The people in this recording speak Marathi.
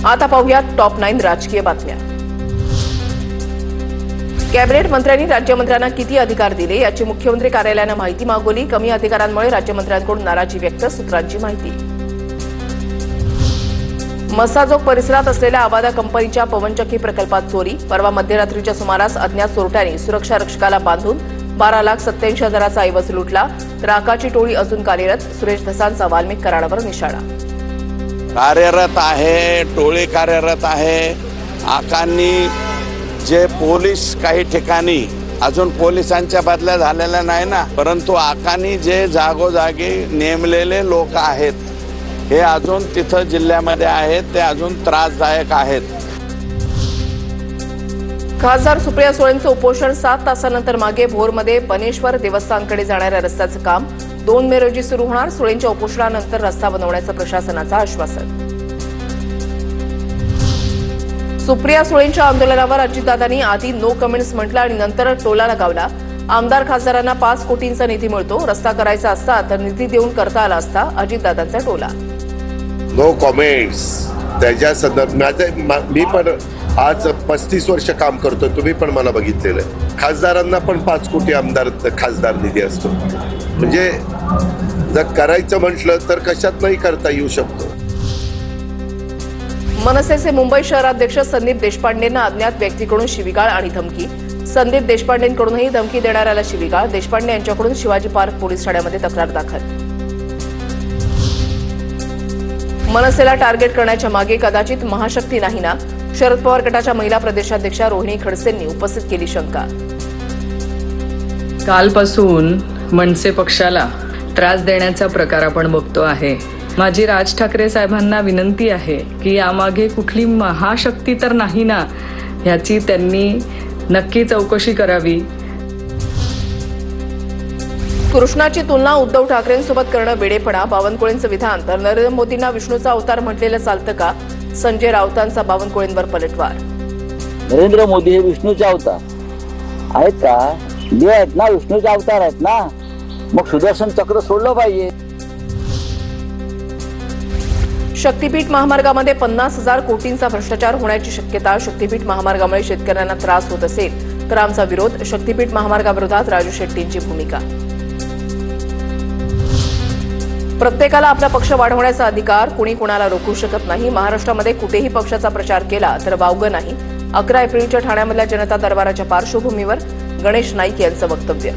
आता पाहूयात टॉप 9 राजकीय बातम्या। कॅबिनेट मंत्र्यांनी राज्यमंत्र्यांना किती अधिकार दिले याची मुख्यमंत्री कार्यालयाने माहिती मागवली। कमी अधिकारांमुळे राज्यमंत्र्यांकडून नाराजी व्यक्त, सूत्रांची माहिती। मसाजोग परिसरात असलेल्या आवादा कंपनीच्या पवनचक्की प्रकल्पात चोरी। परवा मध्यरात्रीच्या सुमारास अज्ञात चोरट्यांनी सुरक्षा रक्षकाला बांधून 12,87,000चा ऐवज लुटला। तर आकाची टोळी अजून कार्यरत, सुरेश धसांचा वाल्मिक कराडावर निशाणा। कार्यरत आहे, टोळी कार्यरत आहे। आकांनी जे पोलीस काही ठिकाणी अजून पोलिसांच्या बदल्या झालेल्या नाही ना, परंतु आकांनी जे जागोजागी नेमलेले लोक आहेत हे अजून तिथं जिल्ह्यामध्ये आहेत, ते अजून त्रासदायक आहेत। खासदार सुप्रिया सुळेंचं उपोषण 7 तासानंतर मागे। भोरमध्ये बनेश्वर देवस्थानकडे जाणाऱ्या रस्त्याचं काम 2 मे रोजी सुरू होणार। सुळेंच्या उपोषणानंतर रस्ता बनवण्याचं प्रशासनाचं आश्वासन। सुप्रिया सुळेंच्या आंदोलनावर अजितदादांनी आधी नो कमेंट्स म्हटलं आणि नंतर टोला लगावला। आमदार खासदारांना 5 कोटींचा निधी मिळतो, रस्ता करायचा असता तर निधी देऊन करता आला असता, अजितदादांचा टोला। नो कमेंट्स त्याच्या संदर्भात मी पण आज 35 वर्ष काम करतो, तुम्ही पण मला बघितलेलं आहे। खासदारांना पण 5 कोटी आमदार खासदार निधी असतो, म्हणजे जर करायचं म्हटलं तर कशात नाही करता येऊ शकतो। मनसेचे मुंबई शहराध्यक्ष संदीप देशपांडेंना अज्ञात व्यक्तीकडून शिवीगाळ आणि धमकी। संदीप देशपांडेंकडूनही धमकी देणाऱ्याला शिवीगाळ। देशपांडे यांच्याकडून शिवाजी पार्क पोलीस ठाण्यामध्ये तक्रार दाखल। मनसेला टार्गेट करण्याच्या मागे कदाचित महाशक्ती नाही ना, शरद पवार गटाच्या महिला प्रदेशाध्यक्षा रोहिणी खडसेंनी उपस्थित केली शंका। कालपासून मनसे पक्षाला त्रास देण्याचा प्रकार आपण बघतो आहे। माझी राज ठाकरे साहेबांना विनंती आहे की यामागे कुठली महाशक्ती तर नाही ना, ह्याची त्यांनी नक्की चौकशी करावी। कृष्णाची तुलना उद्धव ठाकरेंसोबत करणं वेडेपणा, बावनकुळेंचं विधान। तर नरेंद्र मोदींना विष्णूचा अवतार म्हटलेलं चालतं का, संजय राऊतांचा बावनकुळेंवर पलटवार। नरेंद्र मोदी हे विष्णूचे अवतार आहेत का? जे आहेत ना, विष्णूचे अवतार आहेत ना, मग सुदर्शन चक्र सोडलं पाहिजे। शक्तीपीठ महामार्गामध्ये 50,000 कोटींचा भ्रष्टाचार होण्याची शक्यता। शक्तीपीठ महामार्गामुळे शेतकऱ्यांना त्रास होत असेल तर आमचा विरोध। शक्तीपीठ महामार्गाविरोधात राजू शेट्टींची भूमिका। प्रत्येकाला आपला पक्ष वाढवण्याचा अधिकार, कुणी कुणाला रोखू शकत नाही। महाराष्ट्रामध्ये कुठेही पक्षाचा प्रचार केला तर वावगं नाही। 11 एप्रिलच्या ठाण्यामधल्या जनता दरबाराच्या पार्श्वभूमीवर गणेश नाईक यांचं वक्तव्य।